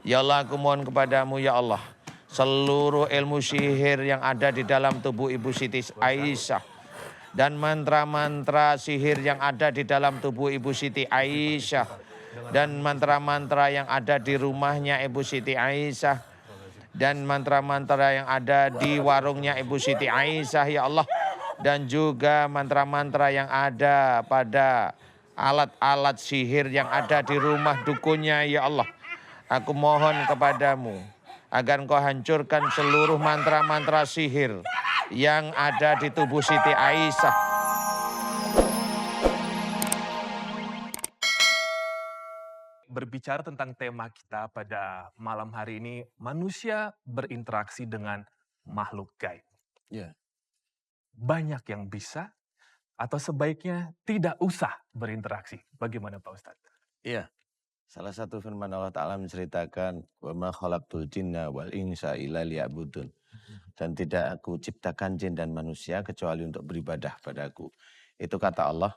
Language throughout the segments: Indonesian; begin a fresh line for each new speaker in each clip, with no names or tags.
Ya Allah, aku mohon kepadamu ya Allah, seluruh ilmu sihir yang ada di dalam tubuh Ibu Siti Aisyah dan mantra-mantra sihir yang ada di dalam tubuh Ibu Siti Aisyah dan mantra-mantra yang ada di rumahnya Ibu Siti Aisyah dan mantra-mantra yang ada di warungnya Ibu Siti Aisyah ya Allah, dan juga mantra-mantra yang ada pada alat-alat sihir yang ada di rumah dukunnya ya Allah. Aku mohon kepadamu agar Engkau hancurkan seluruh mantra-mantra sihir yang ada di tubuh Siti Aisyah.
Berbicara tentang tema kita pada malam hari ini, manusia berinteraksi dengan makhluk gaib.
Ya.
Banyak yang bisa atau sebaiknya tidak usah berinteraksi. Bagaimana Pak Ustadz?
Iya. Salah satu firman Allah Ta'ala menceritakan, "Wa ma khalaqtul jinna wal insa illa liya'budun." Dan tidak aku ciptakan jin dan manusia kecuali untuk beribadah padaku. Itu kata Allah.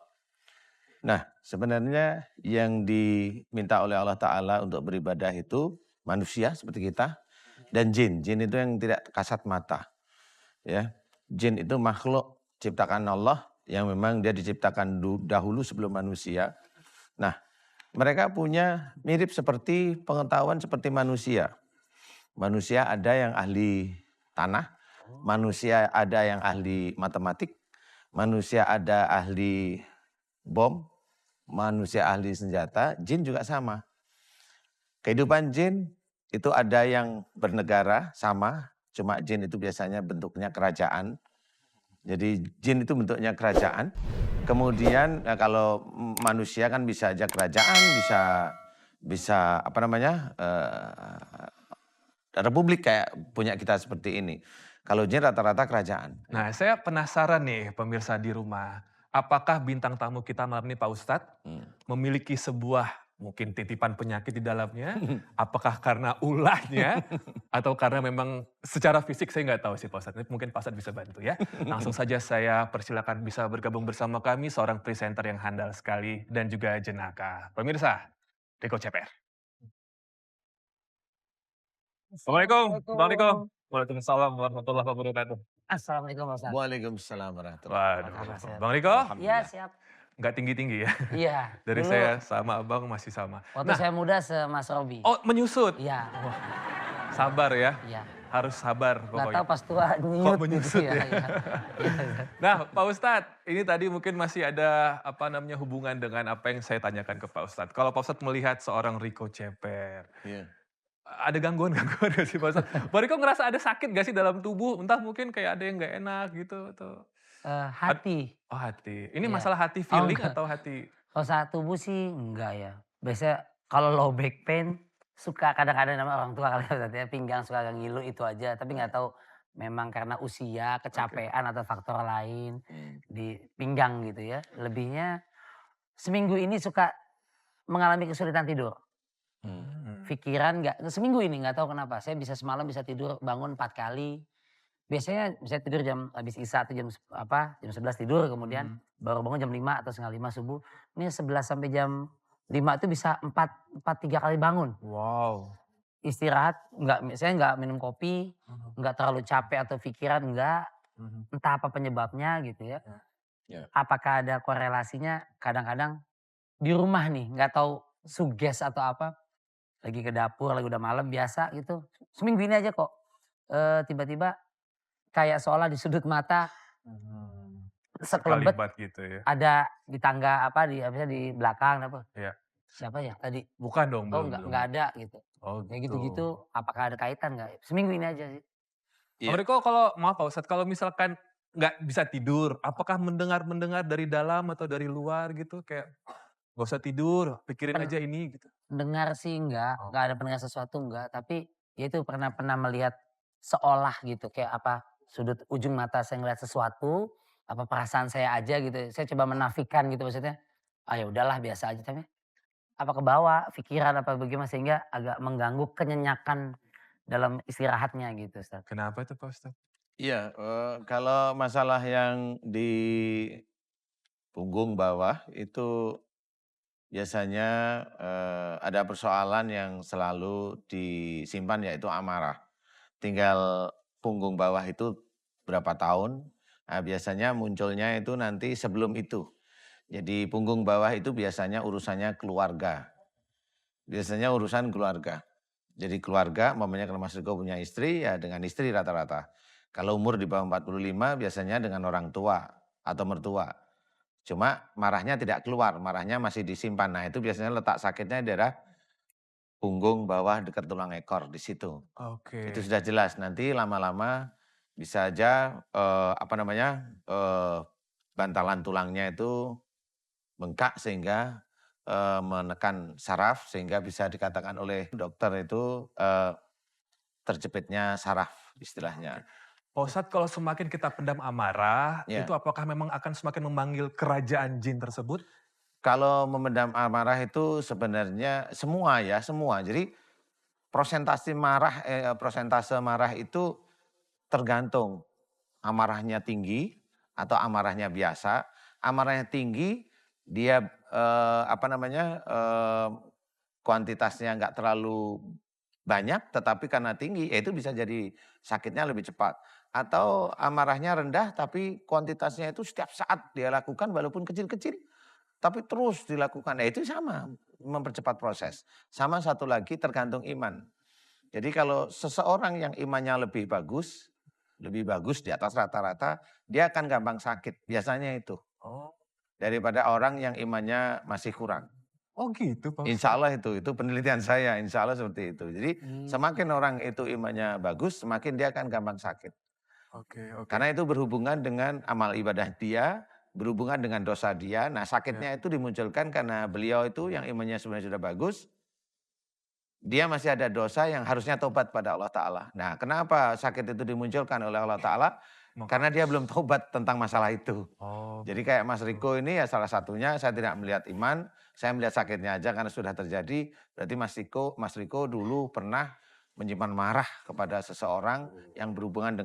Nah, sebenarnya yang diminta oleh Allah Ta'ala untuk beribadah itu manusia seperti kita dan jin. Jin itu yang tidak kasat mata. Ya, jin itu makhluk ciptakan Allah yang memang dia diciptakan dahulu sebelum manusia. Nah, mereka punya mirip seperti pengetahuan seperti manusia. Manusia ada yang ahli tanah, manusia ada yang ahli matematik, manusia ada ahli bom, manusia ahli senjata, jin juga sama. Kehidupan jin itu ada yang bernegara sama, cuma jin itu biasanya bentuknya kerajaan. Jadi jin itu bentuknya kerajaan. Kemudian kalau manusia kan bisa aja kerajaan, bisa apa namanya republik kayak punya kita seperti ini. Kalau jin rata-rata kerajaan.
Nah, saya penasaran nih pemirsa di rumah. Apakah bintang tamu kita malam ini Pak Ustadz memiliki sebuah mungkin titipan penyakit di dalamnya? Apakah karena ulahnya? Atau karena memang secara fisik saya nggak tahu sih Pak Ustadz. Ini mungkin Pak Ustadz bisa bantu ya. Langsung saja saya persilakan bisa bergabung bersama kami seorang presenter yang handal sekali dan juga jenaka. Pemirsa, Riko CPR. Assalamualaikum, Bang Riko.
Assalamualaikum.
Waalaikumsalam warahmatullahi wabarakatuh.
Assalamualaikum Mas Ustaz.
Waalaikumsalam warahmatullahi
Waduh,
Apa kabar,
wabarakatuh.
sehat?
Bang Riko
Iya
Alhamdulillah.
siap.
nggak tinggi-tinggi ya.
Iya,
Dari
dulu
saya sama Abang masih sama.
waktu
Nah,
saya muda Mas Robi.
oh menyusut.
Iya,
Wah, sabar ya.
iya.
Harus sabar
Nggak
pokoknya.
tahu pas tua
Kok
nyut gitu
menyusut
ya.
ya?
Iya.
Nah, Pak Ustadz, ini tadi mungkin masih ada apa namanya hubungan dengan apa yang saya tanyakan ke Pak Ustadz. Kalau Pak Ustadz melihat seorang Riko Ceper,
Iya.
ada gangguan-gangguan gak sih Pak Ustadz? Pak Riko ngerasa ada sakit gak sih dalam tubuh? Entah mungkin kayak ada yang gak enak gitu atau...
Hati.
Oh hati. Ini
Iya.
masalah hati
Oh
feeling
enggak.
atau hati...
Kalau saat tubuh sih enggak ya. Biasanya kalau low back pain suka kadang-kadang nama orang tua kali ya Ustaz ya, pinggang suka agak ngilu itu aja. Tapi nggak tahu memang karena usia, kecapean atau faktor lain di pinggang gitu ya. Lebihnya seminggu ini suka mengalami kesulitan tidur.
Hmm.
Pikiran nggak seminggu ini nggak tahu kenapa, saya bisa semalam bisa tidur bangun 4 kali. Biasanya bisa tidur jam habis isya atau jam 11 tidur kemudian baru bangun jam 5 atau setengah 5 subuh. Ini 11 sampai jam 5 itu bisa 3 kali bangun.
Wow.
Istirahat saya nggak minum kopi, nggak terlalu capek atau pikiran enggak, entah apa penyebabnya gitu ya.
Ya.
Apakah ada korelasinya kadang-kadang di rumah nih nggak tahu suges atau apa, lagi ke dapur, lagi udah malam biasa gitu. Seminggu ini aja kok, tiba-tiba kayak seolah di sudut mata sekelebet
Kalimat gitu ya.
ada di tangga di belakang apa,
Iya.
siapa ya tadi?
Bukan dong,
Oh
belum.
nggak ada gitu.
Oh
Kayak
gitu.
gitu-gitu apakah ada kaitan nggak? Seminggu ini aja sih.
Bang Riko kalau maaf Pak Ustadz, kalau misalkan nggak bisa tidur, apakah mendengar dari dalam atau dari luar gitu? Kayak nggak usah tidur, pikirin
Pen
aja ini gitu.
Dengar sih
Oh.
nggak ada pendengar sesuatu enggak, tapi ya itu pernah pernah melihat seolah gitu kayak apa, sudut ujung mata saya ngelihat sesuatu, apa perasaan saya aja gitu, saya coba menafikan gitu maksudnya, ah ya udahlah biasa aja, tapi apa kebawa pikiran apa bagaimana sehingga agak mengganggu kenyenyakan dalam istirahatnya gitu Ustaz.
Kenapa tuh Pak Ustadz?
Iya, kalau masalah yang di punggung bawah itu biasanya ada persoalan yang selalu disimpan yaitu amarah. Tinggal punggung bawah itu berapa tahun, nah biasanya munculnya itu nanti sebelum itu. Jadi punggung bawah itu biasanya urusannya keluarga. Biasanya urusan keluarga. Jadi keluarga, umpamanya kalau Mas Riko punya istri, ya dengan istri rata-rata. Kalau umur di bawah 45 biasanya dengan orang tua atau mertua. Cuma marahnya tidak keluar, marahnya masih disimpan. Nah itu biasanya letak sakitnya di daerah punggung bawah dekat tulang ekor di situ. Itu
Oke.
sudah jelas, nanti lama-lama bisa aja bantalan tulangnya itu bengkak sehingga menekan saraf sehingga bisa dikatakan oleh dokter itu terjepitnya saraf istilahnya.
Pak Ustadz, kalau semakin kita pendam amarah, itu
Ya,
apakah memang akan semakin memanggil kerajaan jin tersebut?
kalau memendam amarah itu sebenarnya semua ya, semua. Jadi prosentase marah itu tergantung amarahnya tinggi atau amarahnya biasa. Amarahnya tinggi dia kuantitasnya nggak terlalu banyak, tetapi karena tinggi, ya itu bisa jadi sakitnya lebih cepat. Atau amarahnya rendah, tapi kuantitasnya itu setiap saat dia lakukan walaupun kecil-kecil, tapi terus dilakukan. Ya itu sama, mempercepat proses. Sama satu lagi tergantung iman. Jadi kalau seseorang yang imannya lebih bagus di atas rata-rata, dia akan gampang sakit. Biasanya itu.
Oh,
Daripada orang yang imannya masih kurang.
oh gitu Pak
Insya
Ustadz.
Allah itu penelitian saya, insya Allah seperti itu. Jadi
Hmm.
semakin orang itu imannya bagus, semakin dia akan gampang sakit.
Oke, oke.
Karena itu berhubungan dengan amal ibadah dia, berhubungan dengan dosa dia. Nah
Ya.
sakitnya itu dimunculkan karena beliau itu yang imannya sebenarnya sudah bagus, dia masih ada dosa yang harusnya tobat pada Allah Ta'ala. Nah kenapa sakit itu dimunculkan oleh Allah Ta'ala?
Maka-
Karena dia belum tobat tentang masalah itu.
Oh,
Jadi kayak Mas
gitu.
Riko ini ya salah satunya saya tidak melihat iman, saya melihat sakitnya aja karena sudah terjadi. Berarti Mas Riko dulu pernah menyimpan marah kepada seseorang yang berhubungan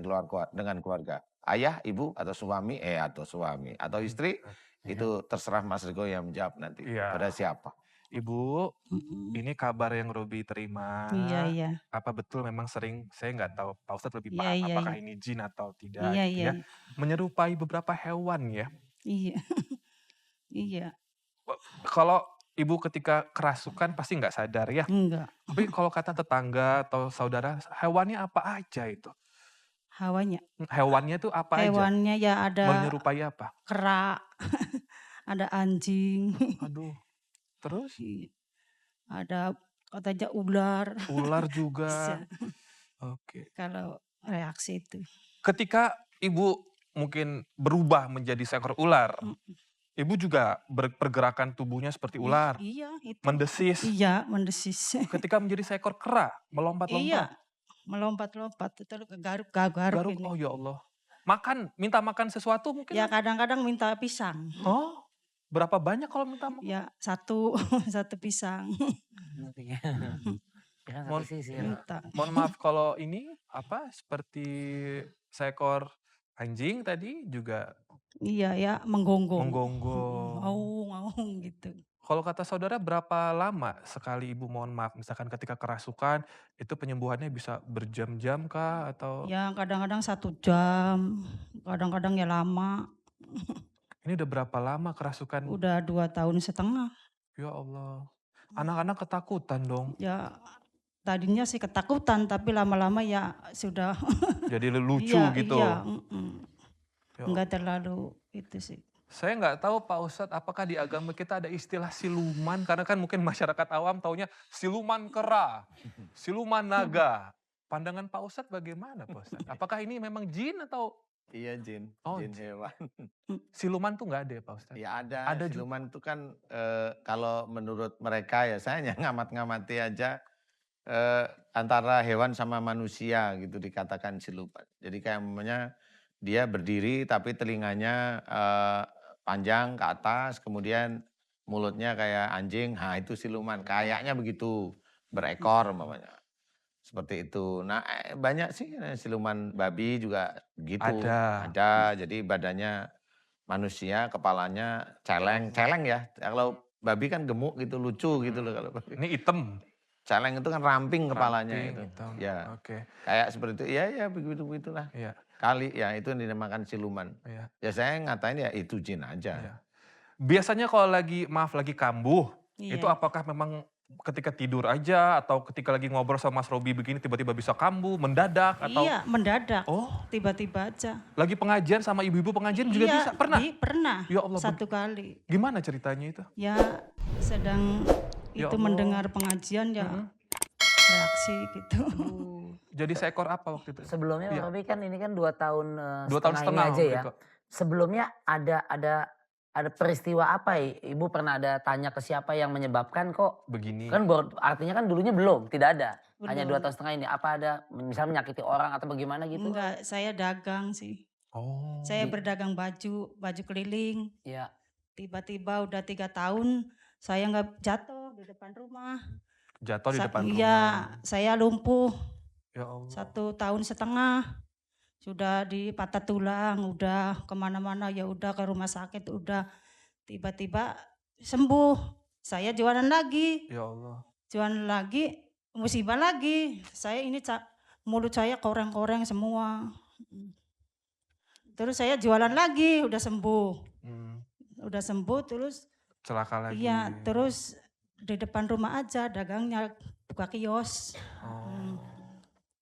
dengan keluarga. Ayah, ibu, atau suami, atau istri, itu terserah Mas Riko yang menjawab nanti.
Iya.
Pada siapa?
Ibu,
Mm-mm.
ini kabar yang Robi terima.
Iya, iya.
Apa betul memang sering, saya nggak tahu, Pak Ustadz lebih
Iya,
paham
iya,
apakah
iya.
ini jin atau tidak
Iya,
gitu
iya,
ya. Menyerupai beberapa hewan ya.
iya. Iya,
Kalau ibu ketika kerasukan pasti nggak sadar ya.
enggak.
Tapi kalau kata tetangga atau saudara, hewannya apa aja itu?
Hawanya.
Hewannya itu apa aja?
Hewannya ya ada
Menyerupai apa?
kera, ada anjing,
Aduh, terus
iya. Ada katanya ular.
ular juga.
Bisa
Oke.
kalau reaksi itu.
Ketika ibu mungkin berubah menjadi seekor ular,
Mm,
ibu juga pergerakan tubuhnya seperti ular,
Iya, itu.
mendesis.
Iya, mendesis.
Ketika menjadi seekor kera, melompat-lompat.
Iya, melompat-lompat itu garuk-garuk
Garuk,
ini.
oh ya Allah. Minta makan sesuatu mungkin?
Ya kadang-kadang minta pisang.
Oh, berapa banyak kalau minta makan?
Ya satu satu pisang
Iya. Ya kan satu
Mohon,
sisi.
minta.
mohon maaf kalau ini seperti seekor anjing tadi juga
Iya ya menggonggong.
menggonggong.
Ngaung gitu.
Kalau kata saudara berapa lama sekali ibu mohon maaf misalkan ketika kerasukan itu penyembuhannya bisa berjam-jam kah atau
Ya kadang-kadang 1 jam, kadang-kadang ya lama.
ini udah berapa lama kerasukan?
Udah 2 tahun setengah.
Ya Allah. Anak-anak ketakutan dong.
Ya tadinya sih ketakutan tapi lama-lama ya sudah.
Jadi lucu
Iya,
gitu.
iya.
Ya
Enggak terlalu itu sih.
Saya nggak tahu Pak Ustadz apakah di agama kita ada istilah siluman karena kan mungkin masyarakat awam taunya siluman kera, siluman naga. Pandangan Pak Ustadz bagaimana Pak Ustadz? Apakah ini memang jin atau
Iya jin,
Oh,
jin hewan.
siluman tuh nggak ada ya Pak Ustadz?
Ya ada,
Ada juga.
siluman itu kan kalau menurut mereka ya saya hanya ngamat-ngamati aja antara hewan sama manusia gitu dikatakan siluman. Jadi kayak namanya dia berdiri tapi telinganya panjang ke atas, kemudian mulutnya kayak anjing, nah itu siluman. Kayaknya begitu, berekor umpamanya. Seperti itu. Nah banyak sih siluman babi juga gitu. Ada, jadi badannya manusia, kepalanya celeng ya. Kalau babi kan gemuk gitu, lucu gitu loh kalau babi.
Ini hitam.
Celeng itu kan ramping kepalanya
Ramping,
itu.
hitam.
Ya,
Oke.
kayak seperti itu. Ya begitulah.
Iya,
Kali ya itu yang dinamakan siluman.
iya,
Ya saya ngatain ya itu jin aja.
iya. Biasanya kalau lagi kambuh, itu
Iya.
apakah memang ketika tidur aja atau ketika lagi ngobrol sama Mas Robi begini tiba-tiba bisa kambuh, mendadak atau
Iya, mendadak.
oh,
Tiba-tiba aja.
lagi pengajian sama ibu-ibu pengajian juga
Iya,
bisa? Pernah?
pernah.
Ya Allah,
1 kali.
gimana ceritanya itu?
Ya sedang
Ya
itu
Allah.
mendengar pengajian ya
Mhm.
reaksi gitu.
Jadi seekor apa waktu itu?
Sebelumnya
Iya.
Bang Robi kan ini kan 2 tahun
2 tahun
setengah ini
setengah
aja
waktu
ya.
itu.
Sebelumnya ada peristiwa apa ya? Ibu pernah ada tanya ke siapa yang menyebabkan kok?
Begini.
Kan artinya kan dulunya belum, tidak ada. Hanya 2
Belum.
tahun setengah ini. Apa ada misalnya menyakiti orang atau bagaimana gitu?
Enggak, saya dagang sih.
Oh.
Saya berdagang baju keliling.
Ya.
Tiba-tiba udah 3 tahun saya nggak jatuh di depan rumah.
Jatuh di depan
Iya,
rumah.
saya lumpuh
Ya Allah.
1,5 tahun. Sudah patah tulang, udah kemana-mana ya udah ke rumah sakit udah. Tiba-tiba sembuh. Saya jualan lagi.
Ya Allah.
Jualan lagi, musibah lagi. Saya ini mulut saya koreng-koreng semua. Terus saya jualan lagi, udah sembuh. Udah sembuh terus
Celaka lagi.
iya, terus di depan rumah aja dagangnya buka kios.
Oh.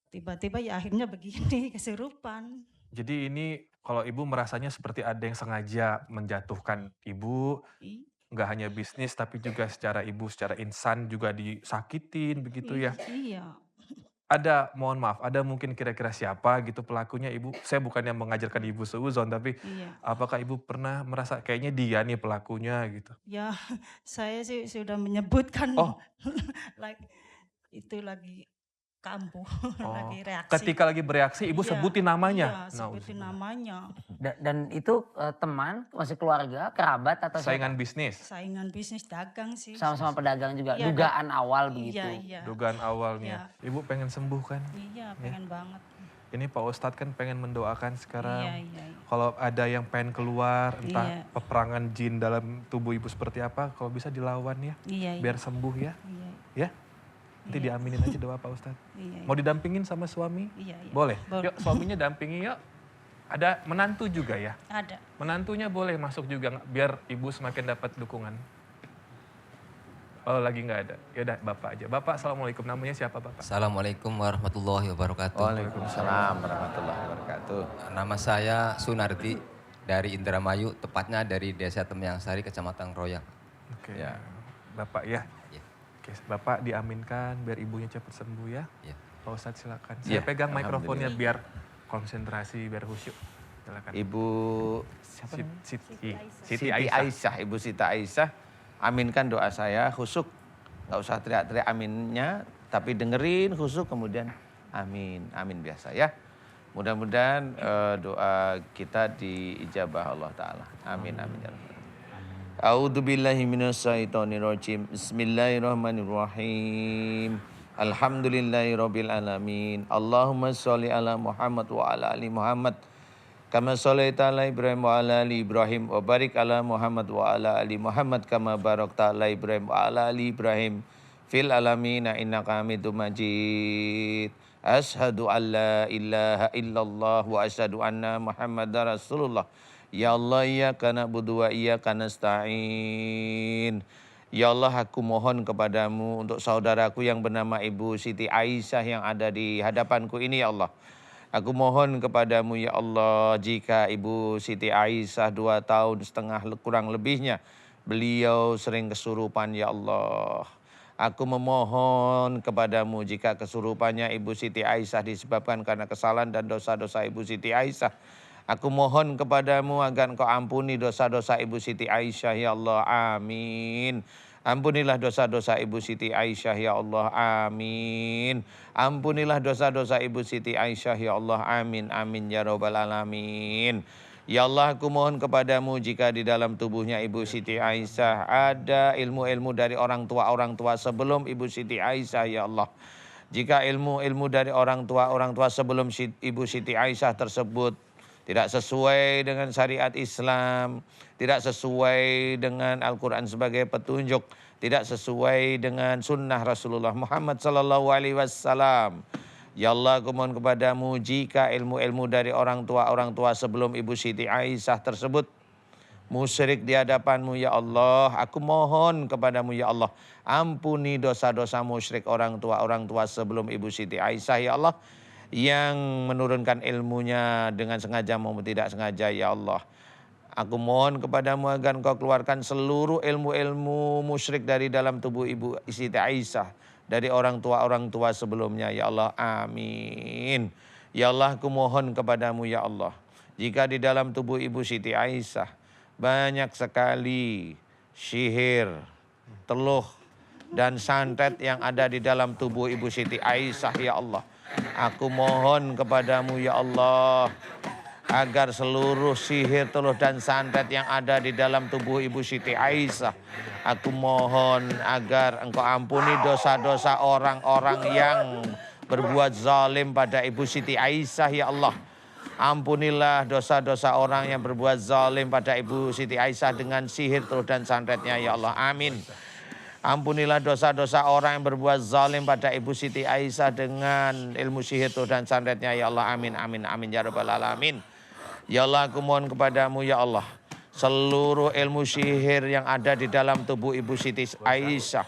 Tiba-tiba ya akhirnya begini kesurupan.
Jadi ini kalau ibu merasanya seperti ada yang sengaja menjatuhkan ibu,
I-
nggak hanya bisnis tapi juga secara insan juga disakitin begitu ya.
Iya.
Mohon maaf, ada mungkin kira-kira siapa gitu pelakunya ibu? Saya bukannya mengajarkan ibu seuzon, tapi
Iya.
apakah ibu pernah merasa kayaknya dia nih pelakunya gitu?
Ya, saya sih sudah menyebutkan
Oh.
itu lagi kambuh,
Oh,
lagi reaksi.
ketika lagi bereaksi ibu
Iya,
sebutin namanya?
Iya, sebutin namanya.
Dan itu teman, masih keluarga, kerabat atau
Saingan bisnis?
Saingan bisnis dagang sih.
sama-sama pedagang juga.
Iya,
Dugaan awal begitu.
Iya.
Dugaan awalnya. Ibu pengen sembuh kan?
Iya, pengen banget.
Ini Pak Ustadz kan pengen mendoakan sekarang.
Iya.
Kalau ada yang pengen keluar, entah
Iya.
peperangan jin dalam tubuh ibu seperti apa, kalau bisa dilawan ya,
Iya.
biar sembuh ya.
Iya.
Ya, nanti
Iya.
diaminin aja doa Pak Ustadz.
Iya.
Mau didampingin sama suami?
Iya.
Boleh?
Boleh.
Yuk suaminya dampingi yuk. Ada menantu juga ya?
Ada.
Menantunya boleh masuk juga, biar ibu semakin dapat dukungan. Oh lagi nggak ada, yaudah Bapak aja. Bapak, Assalamualaikum, namanya siapa Bapak?
Assalamualaikum warahmatullahi wabarakatuh.
Waalaikumsalam warahmatullahi wabarakatuh.
Nama saya Sunardi dari Indramayu, tepatnya dari Desa Temyang Sari, Kecamatan Royak.
Oke,
Ya.
Bapak ya.
Ya.
Oke, Bapak diaminkan biar ibunya cepat sembuh ya.
Ya.
Pak Ustadz silakan.
Ya,
Saya pegang mikrofonnya
alhamdulillah.
biar konsentrasi, biar khusyuk. Silakan.
Ibu siapa namanya?
Siti
Siti
Aisyah.
Aisyah, Ibu Siti Aisyah, aminkan doa saya khusyuk. Nggak usah teriak-teriak aminnya, tapi dengerin khusyuk kemudian amin, amin biasa ya. Mudah-mudahan doa kita diijabah Allah Ta'ala. Amin, amin ya Rabbal alamin. A'udzubillahi minasyaitonirrajim. Bismillahirrahmanirrahim. Alhamdulillahirabbil alamin. Allahumma sholli ala Muhammad wa ala ali Muhammad. Kama sholaita ala Ibrahim wa ala ali Ibrahim wa barik ala Muhammad wa ala ali Muhammad kama barakta ala Ibrahim wa ala ali Ibrahim fil alamin innaka Hamidum Majid. Asyhadu an la ilaha illallah wa asyhadu anna Muhammadar Rasulullah. Ya Allah, iyyaka na'budu wa iyyaka nasta'in. Ya Allah, aku mohon kepadamu untuk saudaraku yang bernama Ibu Siti Aisyah yang ada di hadapanku ini ya Allah. Aku mohon kepadamu ya Allah, jika Ibu Siti Aisyah 2 tahun setengah kurang lebihnya, beliau sering kesurupan ya Allah. Aku memohon kepadamu jika kesurupannya Ibu Siti Aisyah disebabkan karena kesalahan dan dosa-dosa Ibu Siti Aisyah. Aku mohon kepadamu agar Engkau ampuni dosa-dosa Ibu Siti Aisyah ya Allah, amin. Ampunilah dosa-dosa Ibu Siti Aisyah ya Allah, amin. Ampunilah dosa-dosa Ibu Siti Aisyah ya Allah, amin, amin ya Rabbal alamin. Ya Allah, aku mohon kepadamu jika di dalam tubuhnya Ibu Siti Aisyah ada ilmu-ilmu dari orang tua sebelum Ibu Siti Aisyah ya Allah. Jika ilmu-ilmu dari orang tua sebelum Ibu Siti Aisyah tersebut tidak sesuai dengan syariat Islam, tidak sesuai dengan Al-Quran sebagai petunjuk, tidak sesuai dengan sunnah Rasulullah Muhammad sallallahu alaihi wasallam. Ya Allah, aku mohon kepadamu jika ilmu-ilmu dari orang tua sebelum Ibu Siti Aisyah tersebut musyrik di hadapanmu ya Allah, aku mohon kepadamu ya Allah, ampuni dosa-dosa musyrik orang tua sebelum Ibu Siti Aisyah ya Allah, yang menurunkan ilmunya dengan sengaja maupun tidak sengaja ya Allah. Aku mohon kepadamu agar Engkau keluarkan seluruh ilmu-ilmu musyrik dari dalam tubuh Ibu Siti Aisyah, dari orang tua sebelumnya ya Allah, amin. Ya Allah, aku mohon kepadamu ya Allah, jika di dalam tubuh Ibu Siti Aisyah banyak sekali sihir, teluh, dan santet yang ada di dalam tubuh Ibu Siti Aisyah ya Allah, aku mohon kepadamu ya Allah, agar seluruh sihir, teluh, dan santet yang ada di dalam tubuh Ibu Siti Aisyah, aku mohon agar Engkau ampuni dosa-dosa orang-orang yang berbuat zalim pada Ibu Siti Aisyah ya Allah. Ampunilah dosa-dosa orang yang berbuat zalim pada Ibu Siti Aisyah dengan sihir, teluh, dan santetnya ya Allah, amin. Ampunilah dosa-dosa orang yang berbuat zalim pada Ibu Siti Aisyah dengan ilmu sihir, teluh, dan santetnya ya Allah, amin, amin, amin ya rabbal alamin. Ya Allah, aku mohon kepadamu ya Allah, seluruh ilmu sihir yang ada di dalam tubuh Ibu Siti Aisyah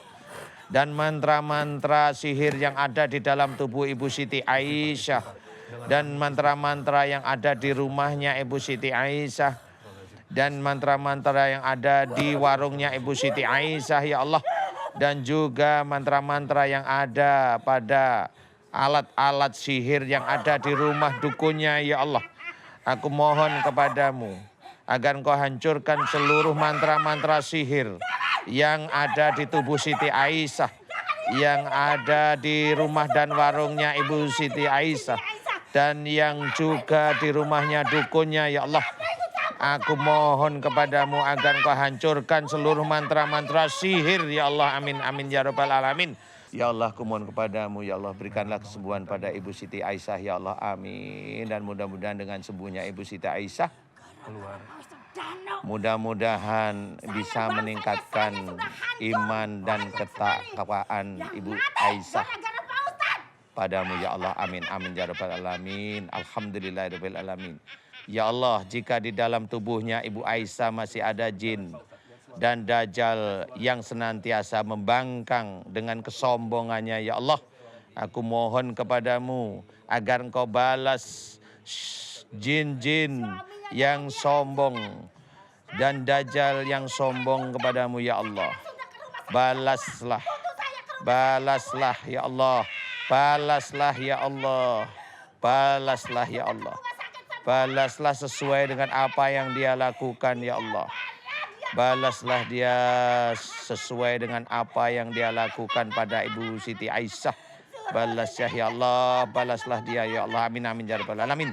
dan mantra-mantra sihir yang ada di dalam tubuh Ibu Siti Aisyah dan mantra-mantra yang ada di rumahnya Ibu Siti Aisyah dan mantra-mantra yang ada di warungnya Ibu Siti Aisyah ya Allah, dan juga mantra-mantra yang ada pada alat-alat sihir yang ada di rumah dukunnya ya Allah. Aku mohon kepadamu agar Engkau hancurkan seluruh mantra-mantra sihir yang ada di tubuh Siti Aisyah, yang ada di rumah dan warungnya Ibu Siti Aisyah, dan yang juga di rumahnya dukunnya ya Allah. Aku mohon kepadamu agar Engkau hancurkan seluruh mantra-mantra sihir ya Allah, amin, amin ya rabbal alamin. Ya Allah, aku mohon kepadamu ya Allah, berikanlah kesembuhan pada Ibu Siti Aisyah ya Allah, amin. Dan mudah-mudahan dengan sembuhnya Ibu Siti Aisyah, mudah-mudahan bisa meningkatkan iman dan ketakwaan Ibu Aisyah padamu ya Allah, amin, amin ya rabbal alamin. Alhamdulillahirabbil alamin. Ya Allah, jika di dalam tubuhnya Ibu Aisyah masih ada jin dan dajjal yang senantiasa membangkang dengan kesombongannya ya Allah, aku mohon kepadamu agar Engkau balas jin-jin yang sombong dan dajjal yang sombong kepadamu ya Allah. Balaslah, balaslah ya Allah, balaslah ya Allah, balaslah ya Allah, balaslah sesuai dengan apa yang dia lakukan ya Allah. Balaslah dia sesuai dengan apa yang dia lakukan pada Ibu Siti Aisyah. Balaslah ya Allah, balaslah dia ya Allah, amin, amin ya rabbal alamin.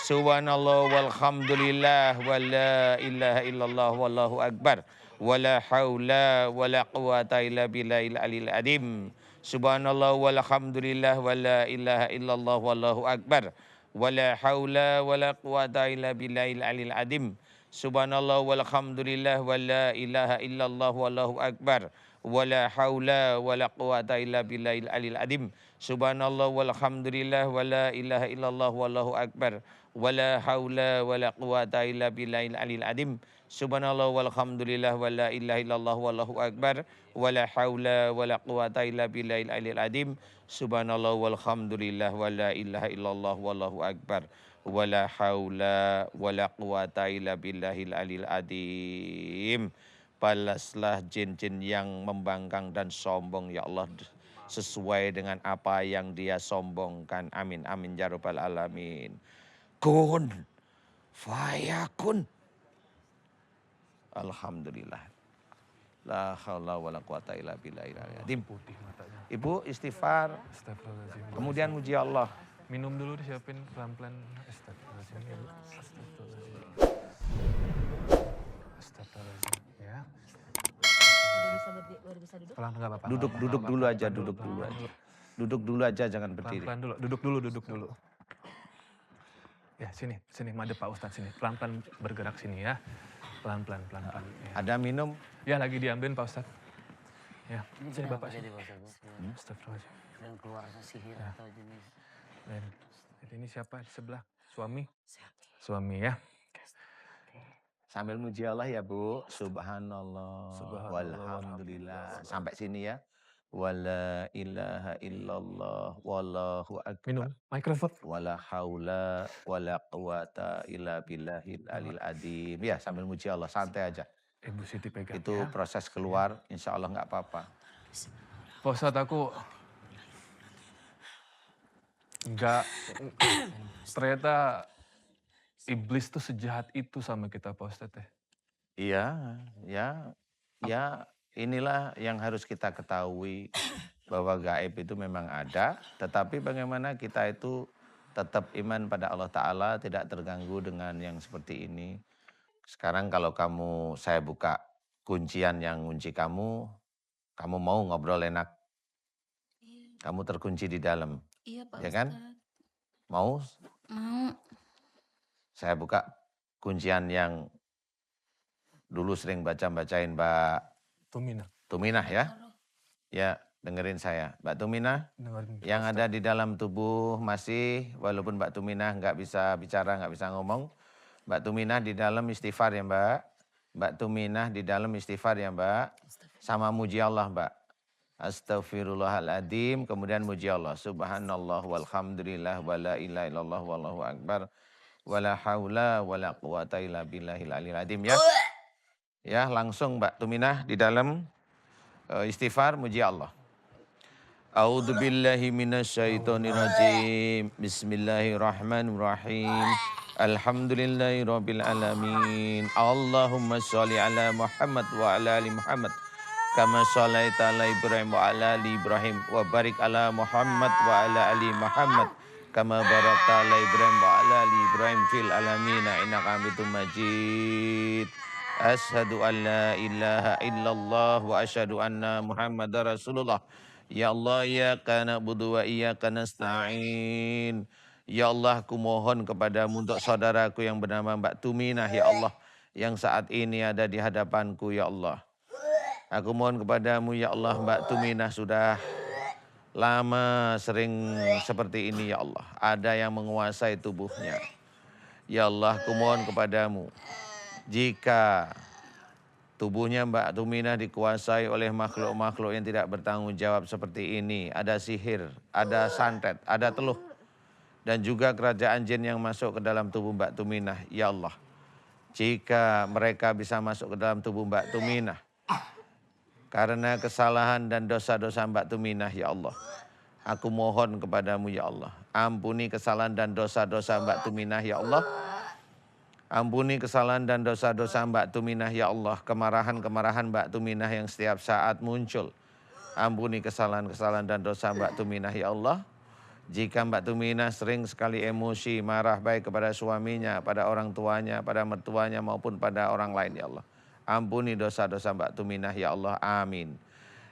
Subhanallah walhamdulillah wa la ilaha illallah wallahu akbar wa la haula wa la quwata illa billahil aliyil azim. Subhanallah walhamdulillah wa la ilaha illallah wallahu akbar wa la haula wa la quwata illa billahil aliyil azim. Subhanallah walhamdulillah wa la ilaha illallah wallahu akbar wa la haula wa la quwata illa billahil aliyil azim. Subhanallah walhamdulillah wa la ilaha illallah wallahu akbar wa la haula wa la quwata illa billahil aliyil azim. Subhanallah walhamdulillah wa la ilaha illallah wallahu akbar wa la haula wa la quwata illa billahil aliyil azim. Subhanallah walhamdulillah wa la ilaha illallah wallahu akbar wa la haula wa la quwata illa billahil aliyil azim. Balaslah jin-jin yang membangkang dan sombong ya Allah, sesuai dengan apa yang dia sombongkan, amin, amin ya rabbal alamin. Kun fayakun. Alhamdulillah. La haula wa la quwata illa billahil aliyil azim. Ibu istighfar, kemudian muji Allah.
Minum dulu disiapin pelan-pelan. Astagfirullahaladzim. Astagfirullahaladzim. Ya. Pelan, nggak apa-apa.
Duduk dulu aja, duduk dulu aja. Duduk dulu aja, jangan berdiri.
Pelan-pelan dulu, duduk dulu. Ya sini madep Pak Ustadz sini. Pelan-pelan bergerak sini ya. Pelan-pelan. Ya.
Ada minum?
Ya lagi diambilin Pak Ustadz. Ya,
Ini
sini
benar
Bapak.
jadi Pak Ustadz.
Astagfirullahaladzim.
Dan keluar sihir
Ya.
atau jenis.
Dan ini siapa di sebelah? Suami? Suami ya.
Sambil muji Allah ya Bu. Subhanallah.
Subhanallah,
Walhamdulillah. Sampai sini ya. Wala ilaha illallah. Wallahu
Minum
akbar.
mikrofon.
Wala haula wala quwata illa billahil alil adim. Ya sambil muji Allah. Santai aja.
Ibu Siti pegang
Itu
ya.
proses keluar. Insya Allah nggak apa-apa.
Pak Ustadz aku nggak ternyata iblis tuh sejahat itu sama kita Pak Ustadz ya.
Iya, ya inilah yang harus kita ketahui bahwa gaib itu memang ada, tetapi bagaimana kita itu tetap iman pada Allah Ta'ala, tidak terganggu dengan yang seperti ini. Sekarang kalau saya buka kuncian yang ngunci kamu mau ngobrol enak, kamu terkunci di dalam,
Iya Pak
ya kan?
Ustadz.
Mau
Mau.
saya buka kuncian yang dulu sering bacain Mbak Tuminah ya. Ya, dengerin saya. Mbak Tuminah,
Dengerin
yang ada di dalam tubuh masih, walaupun Mbak Tuminah nggak bisa bicara, nggak bisa ngomong, Mbak Tuminah di dalam istighfar ya Mbak. Mbak Tuminah di dalam istighfar ya Mbak. Sama muji Allah Mbak. Astaghfirullahaladzim, kemudian muji Allah. Subhanallah walhamdulillah wala ilaha illallah wallahu akbar. Wala haula wala quwata illa billahil aliyil azim ya. Ya, langsung Mbak Tuminah di dalam istighfar muji Allah. A'udzu billahi minasyaitonir rajim. Bismillahirrahmanirrahim. Alhamdulillahirabbil alamin. Allahumma shalli ala Muhammad wa ala ali Muhammad. Kama shallaita ala Ibrahim wa ala ali Ibrahim wa barik ala Muhammad wa ala ali Muhammad. Kama barakta ala Ibrahim wa ala ali Ibrahim fil alamin innaka Hamidum Majid. Asyhadu an la ilaha illallah wa asyhadu anna Muhammadar Rasulullah. Ya Allah, iyyaka na'budu wa iyyaka nasta'in. Ya Allah, aku mohon kepadamu untuk saudaraku yang bernama Mbak Tuminah ya Allah, yang saat ini ada di hadapanku ya Allah. Aku mohon kepadamu ya Allah, Mbak Tuminah sudah lama sering seperti ini ya Allah. Ada yang menguasai tubuhnya. Ya Allah, aku mohon kepadamu, jika tubuhnya Mbak Tuminah dikuasai oleh makhluk-makhluk yang tidak bertanggung jawab seperti ini, ada sihir, ada santet, ada teluh, dan juga kerajaan jin yang masuk ke dalam tubuh Mbak Tuminah, ya Allah, jika mereka bisa masuk ke dalam tubuh Mbak Tuminah karena kesalahan dan dosa-dosa Mbak Tuminah, ya Allah, aku mohon kepadamu ya Allah, ampuni kesalahan dan dosa-dosa Mbak Tuminah ya Allah. Ampuni kesalahan dan dosa-dosa Mbak Tuminah ya Allah, kemarahan-kemarahan Mbak Tuminah yang setiap saat muncul. Ampuni kesalahan-kesalahan dan dosa Mbak Tuminah ya Allah. Jika Mbak Tuminah sering sekali emosi, marah baik kepada suaminya, pada orang tuanya, pada mertuanya maupun pada orang lain ya Allah. Ampuni dosa-dosa Mbak Tuminah ya Allah, amin.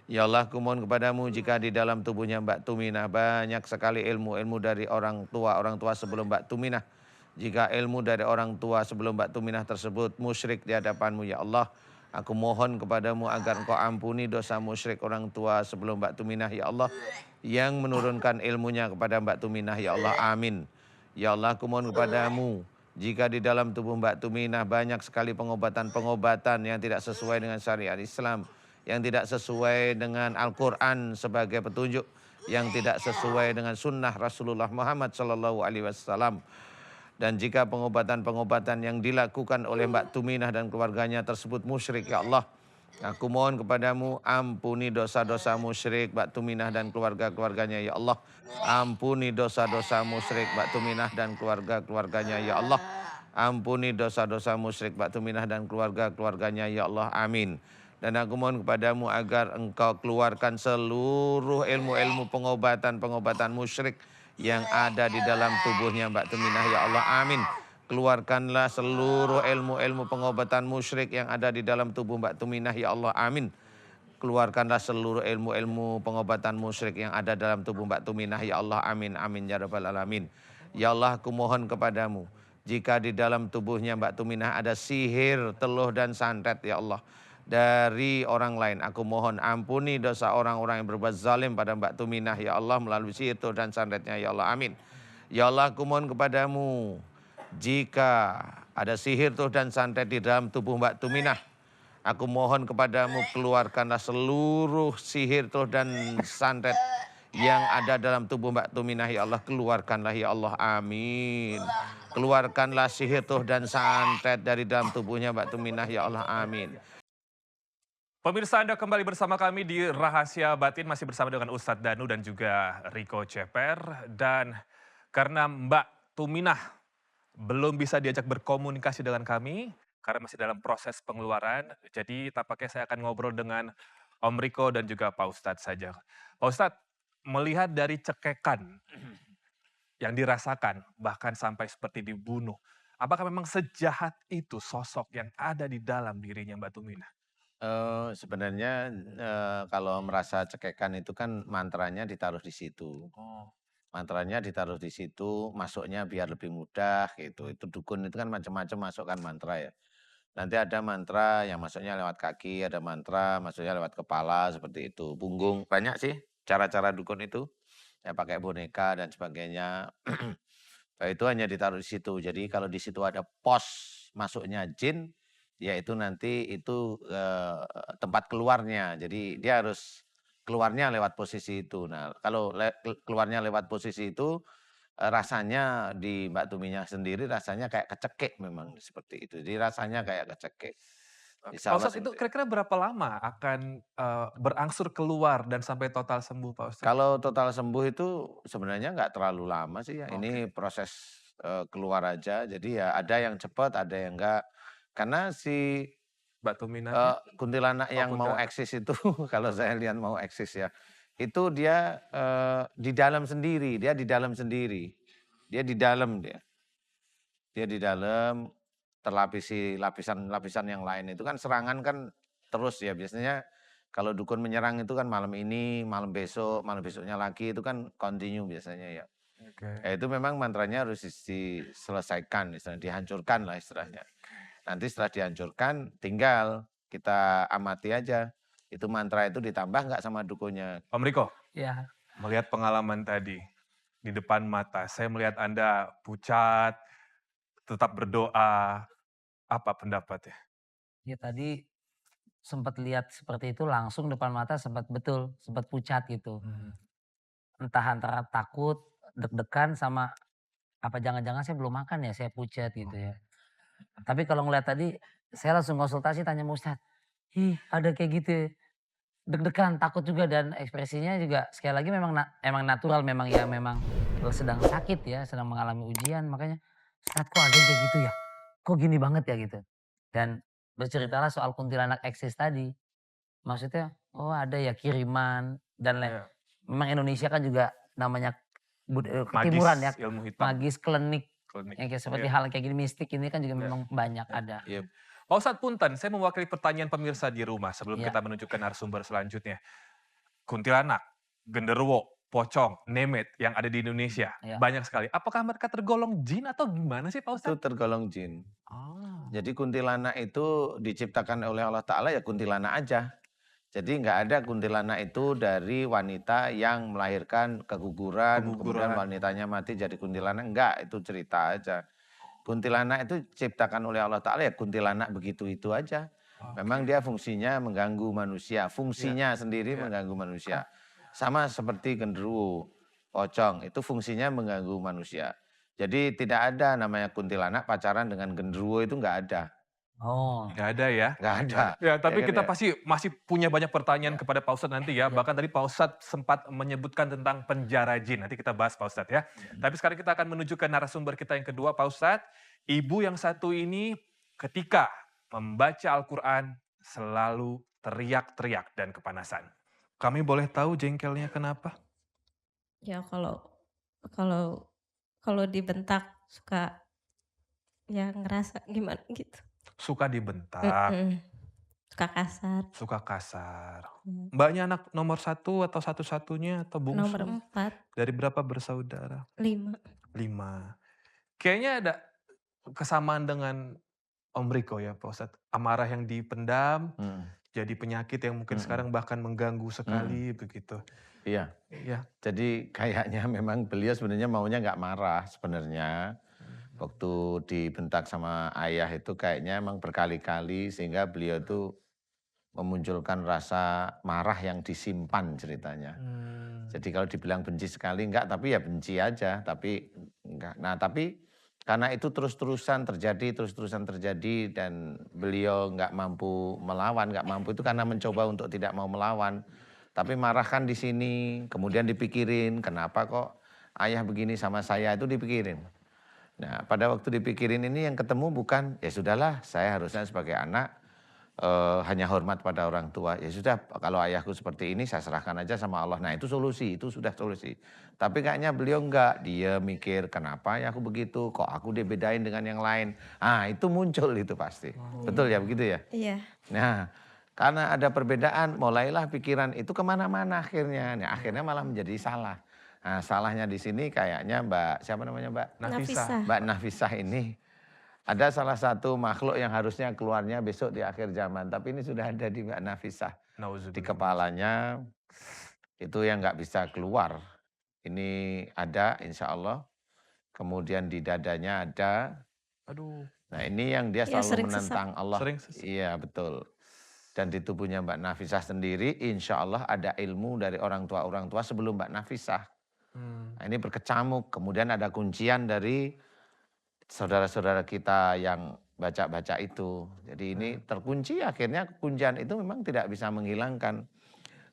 Ya Allah, aku mohon kepadamu jika di dalam tubuhnya Mbak Tuminah banyak sekali ilmu dari orang tua sebelum Mbak Tuminah. Jika ilmu dari orang tua sebelum Mbak Tuminah tersebut musyrik di hadapanmu ya Allah, aku mohon kepadamu agar engkau ampuni dosa musyrik orang tua sebelum Mbak Tuminah ya Allah, yang menurunkan ilmunya kepada Mbak Tuminah ya Allah, amin. Ya Allah, aku mohon kepadamu jika di dalam tubuh Mbak Tuminah banyak sekali pengobatan-pengobatan yang tidak sesuai dengan syariat Islam, yang tidak sesuai dengan Al-Quran sebagai petunjuk, yang tidak sesuai dengan sunnah Rasulullah Muhammad SAW. Dan jika pengobatan-pengobatan yang dilakukan oleh Mbak Tuminah dan keluarganya tersebut musyrik ya Allah, aku mohon kepadamu ampuni dosa-dosa musyrik Mbak Tuminah dan keluarga-keluarganya ya Allah. Ampuni dosa-dosa musyrik Mbak Tuminah dan keluarga-keluarganya ya Allah. Ampuni dosa-dosa musyrik Mbak Tuminah dan keluarga-keluarganya ya Allah, amin. Dan aku mohon kepadamu agar engkau keluarkan seluruh ilmu-ilmu pengobatan-pengobatan musyrik yang ada di dalam tubuhnya Mbak Tuminah ya Allah, amin. Keluarkanlah seluruh ilmu-ilmu pengobatan musyrik yang ada di dalam tubuh Mbak Tuminah ya Allah, amin. Keluarkanlah seluruh ilmu-ilmu pengobatan musyrik yang ada dalam tubuh Mbak Tuminah ya Allah, amin, amin ya rabbal alamin. Ya Allah, aku mohon kepadamu, jika di dalam tubuhnya Mbak Tuminah ada sihir, teluh dan santet ya Allah, dari orang lain, aku mohon ampuni dosa orang-orang yang berbuat zalim pada Mbak Tuminah ya Allah melalui sihir, teluh dan santetnya ya Allah, amin. Ya Allah, aku mohon kepadamu, jika ada sihir, teluh dan santet di dalam tubuh Mbak Tuminah, aku mohon kepadamu, keluarkanlah seluruh sihir, teluh dan santet yang ada dalam tubuh Mbak Tuminah ya Allah, keluarkanlah ya Allah, amin. Keluarkanlah sihir, teluh dan santet dari dalam tubuhnya Mbak Tuminah ya Allah, amin.
Pemirsa, Anda kembali bersama kami di Rahasia Batin, masih bersama dengan Ustadz Danu dan juga Riko Ceper. Dan karena Mbak Tuminah belum bisa diajak berkomunikasi dengan kami, karena masih dalam proses pengeluaran, jadi tampaknya saya akan ngobrol dengan Om Riko dan juga Pak Ustadz saja. Pak Ustadz, melihat dari cekekan yang dirasakan, bahkan sampai seperti dibunuh, apakah memang sejahat itu sosok yang ada di dalam dirinya Mbak Tuminah?
Sebenarnya kalau merasa cekekan itu kan mantranya ditaruh di situ.
Oh,
Mantranya ditaruh di situ, masuknya biar lebih mudah gitu. Itu dukun itu kan macam-macam masukkan mantra ya. Nanti ada mantra yang masuknya lewat kaki, ada mantra masuknya lewat kepala seperti itu. Punggung, banyak sih cara-cara dukun itu. Ya pakai boneka dan sebagainya. Nah, itu hanya ditaruh di situ. Jadi kalau di situ ada pos masuknya jin, ya itu nanti itu tempat keluarnya. Jadi dia harus keluarnya lewat posisi itu. Nah, kalau keluarnya lewat posisi itu rasanya di Mbak Tuminya sendiri rasanya kayak kecekik memang seperti itu. Jadi rasanya kayak kecekik.
oke. Pak
Insya Allah
Ustadz, itu
seperti itu.
kira-kira berapa lama akan berangsur keluar dan sampai total sembuh Pak Ustadz?
Kalau total sembuh itu sebenarnya nggak terlalu lama sih ya.
Oke.
Ini proses keluar aja. Jadi ya ada yang cepat, ada yang enggak. Karena si
Mbak Tuminahnya?
kuntilanak
Oh,
yang mau
kuntilanak.
eksis itu kalau saya lihat mau eksis ya, itu dia di dalam sendiri, dia di dalam sendiri. Dia di dalam dia. Dia di dalam terlapisi lapisan-lapisan yang lain. Itu kan serangan kan terus ya biasanya kalau dukun menyerang itu kan malam ini, malam besoknya lagi itu kan continue biasanya ya.
Oke.
Ya itu memang mantranya harus diselesaikan, istilahnya dihancurkan lah istilahnya. Nanti setelah dihancurkan tinggal kita amati aja. Itu mantra itu ditambah nggak sama dukunnya.
Om Riko,
Ya,
melihat pengalaman tadi di depan mata, saya melihat Anda pucat, tetap berdoa. Apa pendapatnya?
ya tadi sempat lihat seperti itu langsung depan mata sempat pucat gitu. Entah antara takut, deg-degan sama apa jangan-jangan saya belum makan ya saya pucat gitu ya. Tapi kalau ngeliat tadi saya langsung konsultasi tanya sama Ustadz, "Ih ada kayak gitu ya?" Deg-degan, takut juga dan ekspresinya juga sekali lagi emang natural memang ya memang sedang sakit ya, sedang mengalami ujian makanya, "Ustadz kok ada yang kayak gitu ya? Kok gini banget ya?" Gitu. Dan berceritalah soal kuntilanak eksis tadi. Maksudnya, oh ada ya kiriman dan
Ya,
memang Indonesia kan juga namanya
magis,
ketimuran ya,
ilmu hitam,
magis, klinik,
klinik.
yang kayak seperti
Iya,
hal kayak gini mistik ini kan juga
iya,
memang banyak ada.
iya. Pak Ustadz punten, saya mewakili pertanyaan pemirsa di rumah sebelum
Iya,
kita menuju ke narasumber selanjutnya. Kuntilanak, genderuwo, pocong, nemet yang ada di Indonesia,
iya.
banyak sekali. Apakah mereka tergolong jin atau gimana sih Pak
Itu
Ustadz?
tergolong jin.
Oh.
Jadi kuntilanak itu diciptakan oleh Allah Ta'ala ya kuntilanak aja. Jadi nggak ada kuntilanak itu dari wanita yang melahirkan keguguran, kemudian
Keguguran.
wanitanya mati jadi kuntilanak. Enggak, itu cerita aja. Kuntilanak itu diciptakan oleh Allah Ta'ala ya kuntilanak begitu itu aja. Memang dia fungsinya mengganggu manusia, fungsinya sendiri
Iya.
mengganggu manusia. Sama seperti genderuwo, pocong, itu fungsinya mengganggu manusia. Jadi tidak ada namanya kuntilanak pacaran dengan genderuwo itu nggak ada.
Oh,
Nggak ada ya?
Nggak ada.
Ya, tapi
Ya kan
kita
ya?
pasti masih punya banyak pertanyaan
Ya.
kepada Pak Ustadz nanti ya. Bahkan tadi Pak Ustadz sempat menyebutkan tentang penjara jin. Nanti kita bahas Pak Ustadz ya. Tapi sekarang kita akan menuju ke narasumber kita yang kedua Pak Ustadz. Ibu yang satu ini ketika membaca Al-Quran selalu teriak-teriak dan kepanasan. Kami boleh tahu jengkelnya kenapa?
Ya kalau kalau dibentak suka ya ngerasa gimana gitu.
Suka dibentak.
Mhm. suka kasar.
Suka kasar.
Hmm.
Mbaknya anak nomor 1 atau satu-satunya atau
Nomor
bungsu?
4,
Dari berapa bersaudara?
5.
5. Kayaknya ada kesamaan dengan Om Riko ya Pak Ustadz. Amarah yang dipendam, jadi penyakit yang mungkin sekarang bahkan mengganggu sekali begitu.
Iya.
Iya.
Jadi kayaknya memang beliau sebenarnya maunya nggak marah sebenarnya. Waktu dibentak sama ayah itu kayaknya emang berkali-kali sehingga beliau itu memunculkan rasa marah yang disimpan ceritanya. Jadi kalau dibilang benci sekali enggak, tapi ya benci aja, tapi enggak. Nah tapi karena itu terus-terusan terjadi dan beliau nggak mampu melawan, nggak mampu itu karena mencoba untuk tidak mau melawan. Tapi marah kan di sini, kemudian dipikirin kenapa kok ayah begini sama saya itu dipikirin. Nah pada waktu dipikirin ini yang ketemu bukan ya sudahlah saya harusnya sebagai anak hanya hormat pada orang tua. Ya sudah kalau ayahku seperti ini saya serahkan aja sama Allah. Nah itu solusi, itu sudah solusi. Tapi kayaknya beliau enggak, dia mikir kenapa ya aku begitu, kok aku dibedain dengan yang lain. Ah itu muncul itu pasti. Betul ya begitu ya?
Iya.
Nah karena ada perbedaan mulailah pikiran itu kemana-mana akhirnya. Nah, akhirnya malah menjadi salah. Nah salahnya di sini kayaknya siapa namanya Mbak?
Nafisa.
Mbak Nafisah ini ada salah satu makhluk yang harusnya keluarnya besok di akhir zaman. Tapi ini sudah ada di Mbak Nafisah. Di
Nauzubillah.
kepalanya itu yang nggak bisa keluar. Ini ada insya Allah. Kemudian di dadanya ada.
Aduh,
Nah ini yang dia
Ya,
selalu
sering
menentang Allah.
sering sesak.
Iya betul. Dan di tubuhnya Mbak Nafisah sendiri insya Allah ada ilmu dari orang tua sebelum Mbak Nafisah. Nah, ini berkecamuk. Kemudian ada kuncian dari saudara-saudara kita yang baca-baca itu. Jadi ini terkunci akhirnya kuncian itu memang tidak bisa menghilangkan.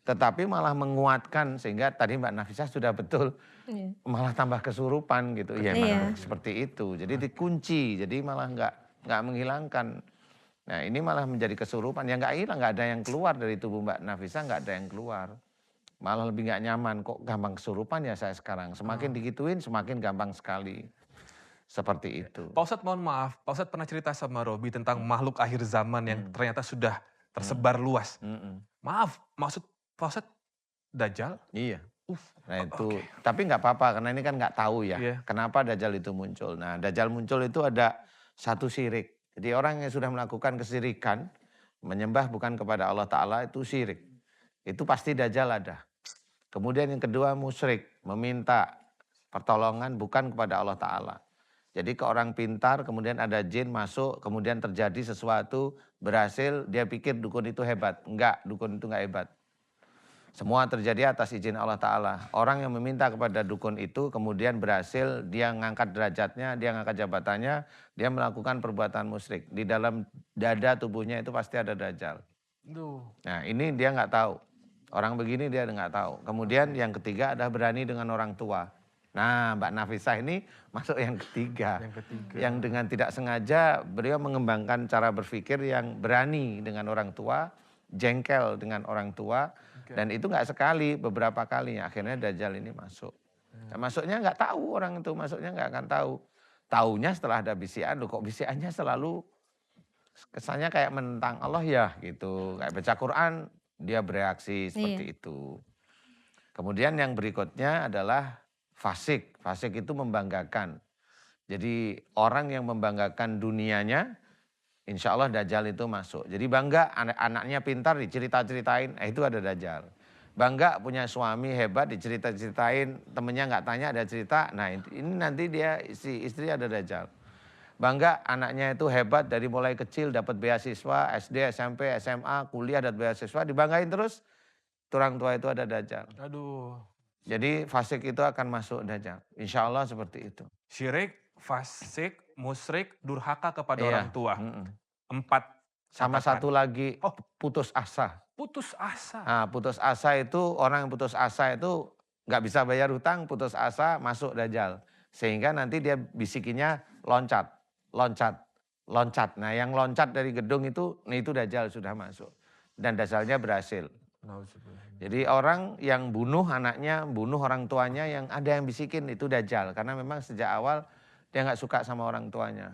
Tetapi malah menguatkan sehingga tadi Mbak Nafisah sudah betul
Iya.
malah tambah kesurupan gitu. Iya
Iya.
memang seperti itu. Jadi dikunci, jadi malah nggak menghilangkan. Nah ini malah menjadi kesurupan. Ya nggak hilang, nggak ada yang keluar dari tubuh Mbak Nafisah, nggak ada yang keluar. Malah lebih nggak nyaman, kok gampang kesurupan ya saya sekarang. Semakin digituin semakin gampang sekali. Seperti itu.
Pak Ustadz mohon maaf, Pak Ustadz pernah cerita sama Robi tentang makhluk akhir zaman yang ternyata sudah tersebar luas. Maaf, maksud Pak Ustadz Dajjal?
Iya. Nah itu,
Oke.
tapi nggak apa-apa karena ini kan nggak tahu ya.
Iya.
Kenapa Dajjal itu muncul. Nah Dajjal muncul itu ada satu syirik. Jadi orang yang sudah melakukan kesirikan, menyembah bukan kepada Allah Ta'ala itu syirik. Itu pasti Dajjal ada. Kemudian yang kedua musyrik, meminta pertolongan bukan kepada Allah Ta'ala. Jadi ke orang pintar, kemudian ada jin masuk, kemudian terjadi sesuatu, berhasil, dia pikir dukun itu hebat. Enggak, dukun itu enggak hebat. Semua terjadi atas izin Allah Ta'ala. Orang yang meminta kepada dukun itu, kemudian berhasil, dia ngangkat derajatnya, dia ngangkat jabatannya, dia melakukan perbuatan musyrik. Di dalam dada tubuhnya itu pasti ada Dajjal. Nah ini dia nggak tahu. Orang begini dia nggak tahu. Kemudian yang ketiga adalah berani dengan orang tua. Nah Mbak Nafisah ini masuk yang ketiga. Yang dengan tidak sengaja beliau mengembangkan cara berpikir yang berani dengan orang tua, jengkel dengan orang tua. Dan itu nggak sekali, beberapa kali. Akhirnya Dajjal ini masuk. Nah, masuknya nggak tahu orang itu, masuknya nggak akan tahu. Taunya setelah ada bisikan, loh kok bisikannya selalu kesannya kayak menentang Allah ya gitu. Kayak baca Quran, dia bereaksi seperti itu. Kemudian yang berikutnya adalah fasik. Fasik itu membanggakan. Jadi orang yang membanggakan dunianya, insya Allah Dajjal itu masuk. Jadi bangga anaknya pintar dicerita-ceritain, itu ada Dajjal. Bangga punya suami hebat dicerita-ceritain, temennya nggak tanya ada cerita, nah ini nanti dia istri ada Dajjal. Bangga anaknya itu hebat dari mulai kecil dapat beasiswa, SD, SMP, SMA, kuliah dapat beasiswa, dibanggain terus, orang tua itu ada Dajjal.
Aduh.
Jadi fasik itu akan masuk Dajjal. Insya Allah seperti itu.
Syirik, fasik, musyrik, durhaka kepada
Iya.
orang tua. 4.
Sama
catatan.
satu lagi
Oh.
putus asa.
Putus asa.
Nah, putus asa itu orang yang putus asa itu nggak bisa bayar hutang, putus asa masuk Dajjal. Sehingga nanti dia bisikinnya loncat, loncat, loncat. Nah yang loncat dari gedung itu Dajjal sudah masuk. Dan Dajjalnya berhasil. Jadi orang yang bunuh anaknya, bunuh orang tuanya, yang ada yang bisikin itu Dajjal. Karena memang sejak awal dia nggak suka sama orang tuanya.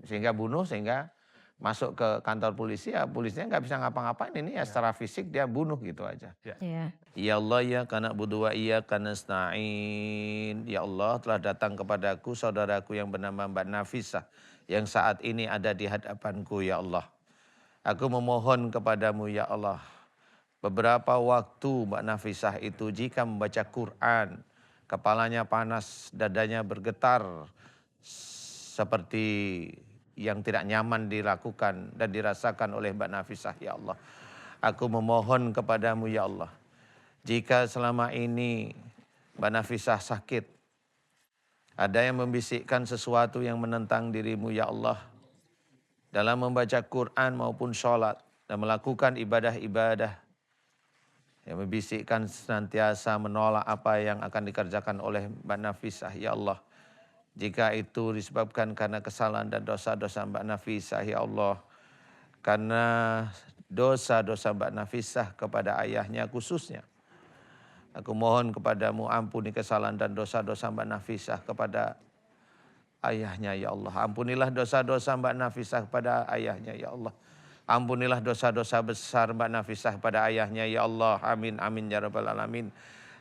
Sehingga bunuh, sehingga masuk ke kantor polisi, ya polisinya nggak bisa ngapa-ngapain, ini ya secara fisik dia bunuh gitu aja.
Iya.
Ya Allah, ya kana budu wa iyyaka nasta'in. Ya Allah, telah datang kepadaku saudaraku yang bernama Mbak Nafisah yang saat ini ada di hadapanku ya Allah. Aku memohon kepadamu ya Allah. Beberapa waktu Mbak Nafisah itu jika membaca Quran, kepalanya panas, dadanya bergetar seperti yang tidak nyaman dilakukan dan dirasakan oleh Mbak Nafisah ya Allah. Aku memohon kepadamu ya Allah. Jika selama ini Mbak Nafisah sakit, ada yang membisikkan sesuatu yang menentang dirimu ya Allah, dalam membaca Quran maupun sholat dan melakukan ibadah-ibadah, yang membisikkan senantiasa menolak apa yang akan dikerjakan oleh Mbak Nafisah ya Allah. Jika itu disebabkan karena kesalahan dan dosa-dosa Mbak Nafisah ya Allah, karena dosa-dosa Mbak Nafisah kepada ayahnya khususnya, aku mohon kepadamu ampuni kesalahan dan dosa-dosa Mbak Nafisah kepada ayahnya ya Allah. Ampunilah dosa-dosa Mbak Nafisah kepada ayahnya ya Allah. Ampunilah dosa-dosa besar Mbak Nafisah pada ayahnya ya Allah. Amin amin ya rabbal alamin.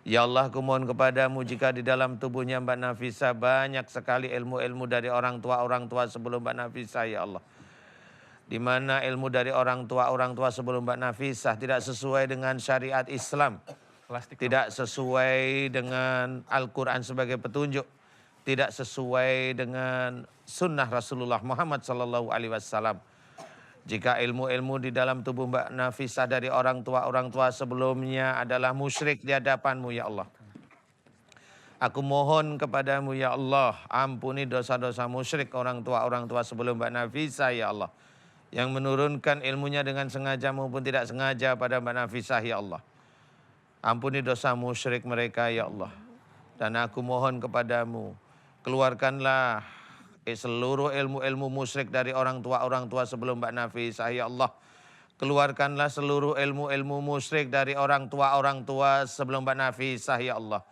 Ya Allah, aku mohon kepadamu jika di dalam tubuhnya Mbak Nafisah banyak sekali ilmu-ilmu dari orang tua sebelum Mbak Nafisah ya Allah. Di mana ilmu dari orang tua sebelum Mbak Nafisah tidak sesuai dengan syariat Islam. Tidak sesuai dengan Al-Quran sebagai petunjuk. Tidak sesuai dengan sunnah Rasulullah Muhammad SAW. Jika ilmu-ilmu di dalam tubuh Mbak Nafisah dari orang tua sebelumnya adalah musyrik di hadapanmu ya Allah. Aku mohon kepadamu ya Allah, ampuni dosa-dosa musyrik orang tua sebelum Mbak Nafisah ya Allah. Yang menurunkan ilmunya dengan sengaja maupun tidak sengaja pada Mbak Nafisah ya Allah. Ampuni dosa musyrik mereka ya Allah. Dan aku mohon kepadamu, keluarkanlah seluruh ilmu-ilmu musyrik dari orang tua sebelum Mbak Nafisah ya Allah. Keluarkanlah seluruh ilmu-ilmu musyrik dari orang tua sebelum Mbak Nafisah ya Allah.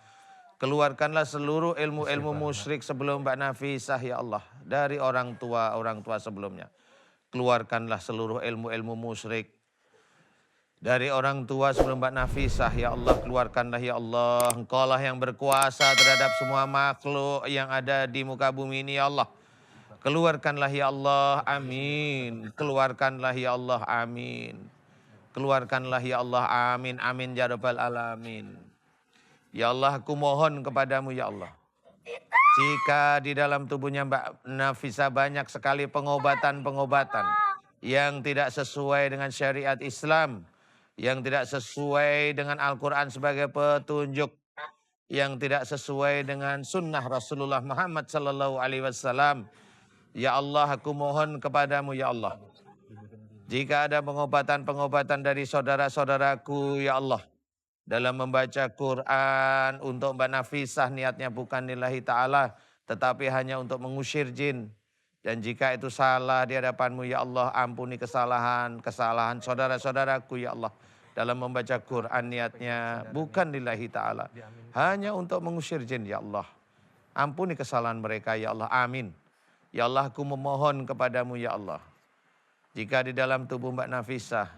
Keluarkanlah seluruh ilmu-ilmu musyrik sebelum Mbak Nafisah ya Allah. Dari orang tua sebelumnya. Keluarkanlah seluruh ilmu-ilmu musyrik dari orang tua sebelum Mbak Nafisah ya Allah. Keluarkanlah ya Allah. Engkaulah yang berkuasa terhadap semua makhluk yang ada di muka bumi ini ya Allah. Keluarkanlah ya Allah, amin. Keluarkanlah ya Allah, amin. Keluarkanlah ya Allah, amin, amin ya rabbal alamin. Ya Allah, aku mohon kepadamu ya Allah. Jika di dalam tubuhnya Mbak Nafisah banyak sekali pengobatan-pengobatan yang tidak sesuai dengan syariat Islam, yang tidak sesuai dengan Al-Quran sebagai petunjuk, yang tidak sesuai dengan sunnah Rasulullah Muhammad SAW. Ya Allah, aku mohon kepadamu ya Allah. Jika ada pengobatan-pengobatan dari saudara-saudaraku ya Allah, dalam membaca Quran untuk Mbak Nafisah niatnya bukan lillahi ta'ala, tetapi hanya untuk mengusir jin. Dan jika itu salah di hadapanmu ya Allah, ampuni kesalahan saudara-saudaraku ya Allah. Dalam membaca Quran niatnya bukan lillahi ta'ala, hanya untuk mengusir jin ya Allah. Ampuni kesalahan mereka ya Allah, amin. Ya Allah, aku memohon kepadamu ya Allah. Jika di dalam tubuh Mbak Nafisah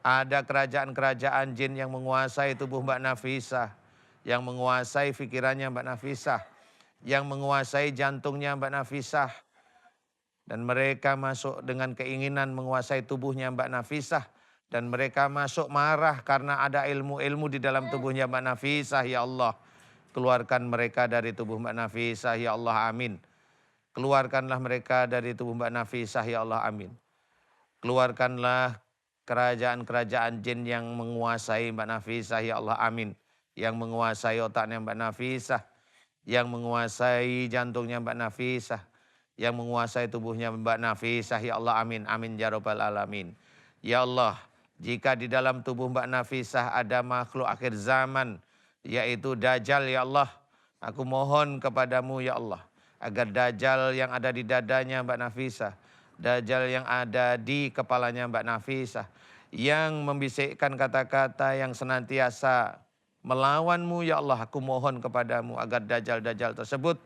ada kerajaan-kerajaan jin yang menguasai tubuh Mbak Nafisah, yang menguasai pikirannya Mbak Nafisah, yang menguasai jantungnya Mbak Nafisah, dan mereka masuk dengan keinginan menguasai tubuhnya Mbak Nafisah, dan mereka masuk marah karena ada ilmu-ilmu di dalam tubuhnya Mbak Nafisah ya Allah. Keluarkan mereka dari tubuh Mbak Nafisah ya Allah, amin. Keluarkanlah mereka dari tubuh Mbak Nafisah ya Allah, amin. Keluarkanlah kerajaan-kerajaan jin yang menguasai Mbak Nafisah ya Allah, amin. Yang menguasai otaknya Mbak Nafisah, yang menguasai jantungnya Mbak Nafisah, yang menguasai tubuhnya Mbak Nafisah ya Allah, amin, amin ya rabbal alamin. Ya Allah, jika di dalam tubuh Mbak Nafisah ada makhluk akhir zaman, yaitu Dajjal ya Allah, aku mohon kepadamu ya Allah, agar Dajjal yang ada di dadanya Mbak Nafisah, Dajjal yang ada di kepalanya Mbak Nafisah, yang membisikkan kata-kata yang senantiasa melawanmu ya Allah, aku mohon kepadamu agar Dajjal-Dajjal tersebut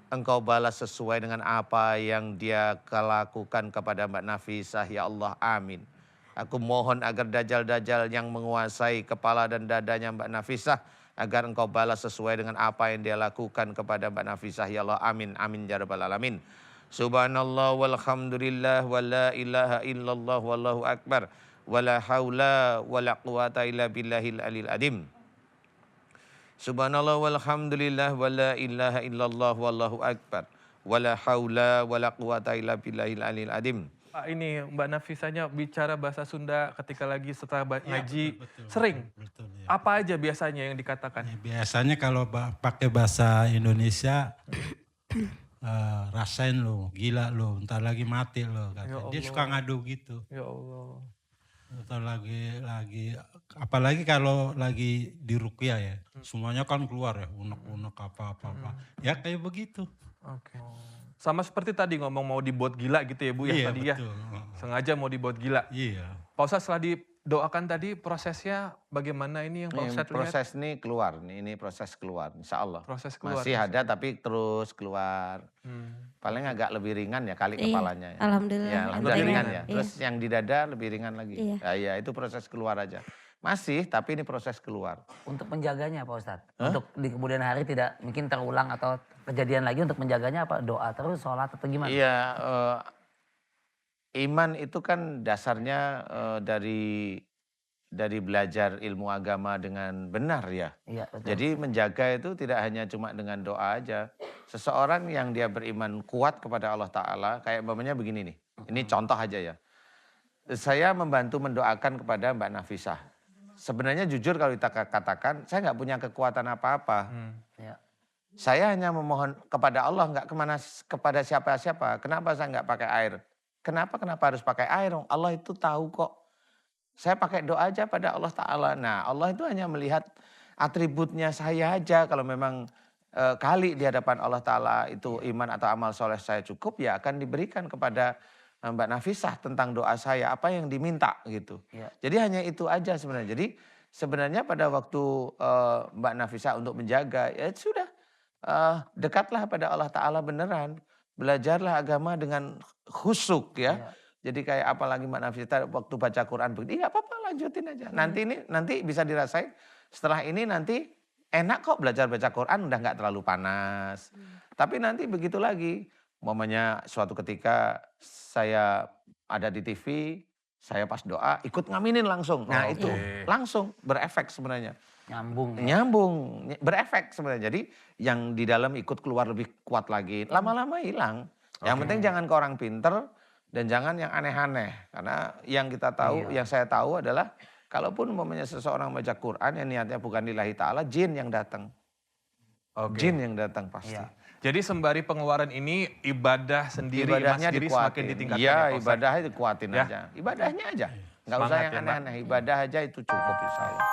Engkau balas sesuai dengan apa yang dia lakukan kepada Mbak Nafisah, ya Allah, amin. Aku mohon agar dajjal-dajjal yang menguasai kepala dan dadanya Mbak Nafisah, agar engkau balas sesuai dengan apa yang dia lakukan kepada Mbak Nafisah, ya Allah, amin, amin, ya rabbal alamin. Subhanallah walhamdulillah wa la ilaha illallah wallahu akbar wa la haula wa la quwata illa billahil alil adim. Subhanallah walhamdulillah wa la ilaha illallah wallahu akbar wa la haula wa la quwata illa billahil alil adim.
Pak, ini Mbak Nafisahnya bicara bahasa Sunda ketika lagi setelah ngaji,
betul,
sering.
betul, ya.
Apa aja biasanya yang dikatakan?
Ya, biasanya kalau pakai bahasa Indonesia, rasain lo, gila lo, ntar lagi mati lo.
Ya
Dia suka ngadu gitu.
Ya Allah.
Atau lagi, apalagi kalau lagi di ruqyah ya, semuanya kan keluar ya, unek-unek apa-apa. Ya kayak begitu.
Oke. Sama seperti tadi ngomong mau dibuat gila gitu ya Bu ya
Iya,
tadi
betul.
ya. Sengaja mau dibuat gila.
Iya.
Pak Ustadz setelah didoakan tadi prosesnya bagaimana ini yang Pak
Ini
Ustadz lihat?
proses ini keluar, ini proses keluar, insya Allah.
Proses keluar.
Masih ada tapi terus keluar. Paling agak lebih ringan ya kali
Iya,
kepalanya. Ya.
alhamdulillah
Ya,
agak
alhamdulillah ringan
ringan,
ya.
iya.
Terus yang di dada lebih ringan lagi.
Iya.
Ya, ya itu proses keluar aja. Masih, tapi ini proses keluar.
Untuk menjaganya Pak Ustadz, untuk di kemudian hari tidak mungkin terulang atau kejadian lagi, untuk menjaganya apa? Doa terus, sholat atau gimana?
Iya, iman itu kan dasarnya dari belajar ilmu agama dengan benar ya.
Iya, betul.
Jadi menjaga itu tidak hanya cuma dengan doa aja. Seseorang yang dia beriman kuat kepada Allah Ta'ala, kayak umpamanya begini nih. Ini contoh aja ya. Saya membantu mendoakan kepada Mbak Nafisah. Sebenarnya jujur kalau kita katakan, saya nggak punya kekuatan apa-apa.
Ya.
Saya hanya memohon kepada Allah, nggak kepada siapa-siapa. Kenapa saya nggak pakai air? Kenapa harus pakai air? Allah itu tahu kok. Saya pakai doa aja pada Allah Ta'ala. Nah, Allah itu hanya melihat atributnya saya aja. Kalau memang kali di hadapan Allah Ta'ala itu iman atau amal soleh saya cukup, ya akan diberikan kepada Mbak Nafisah tentang doa saya, apa yang diminta gitu.
Ya.
Jadi hanya itu aja sebenarnya. Jadi sebenarnya pada waktu Mbak Nafisah untuk menjaga, ya sudah dekatlah pada Allah Ta'ala beneran. Belajarlah agama dengan khusyuk ya. Jadi kayak apalagi Mbak Nafisah waktu baca Quran begini, nggak apa-apa lanjutin aja. Nanti bisa dirasain setelah ini nanti enak kok belajar baca Quran, udah nggak terlalu panas. Tapi nanti begitu lagi. Momennya suatu ketika saya ada di TV, saya pas doa ikut ngaminin langsung. Nah itu langsung berefek sebenarnya. Nyambung, berefek sebenarnya. Jadi yang di dalam ikut keluar lebih kuat lagi. Lama-lama hilang. Yang penting jangan ke orang pinter dan jangan yang aneh-aneh. Karena yang kita tahu, yang saya tahu adalah kalaupun umpamanya seseorang baca Quran yang niatnya bukan lillahi ta'ala, jin yang datang. Jin yang datang pasti.
Jadi sembari pengeluaran ini ibadah sendiri
Ibadahnya
sendiri
dikuatin.
semakin ditingkatkan.
Iya,
ya, Pak Ustadz?
ibadahnya dikuatin
Ya.
aja. Ibadahnya aja. Nggak usah
Semangat
yang
ya, Mbak.
aneh-aneh. Ibadah aja itu cukup insya Allah.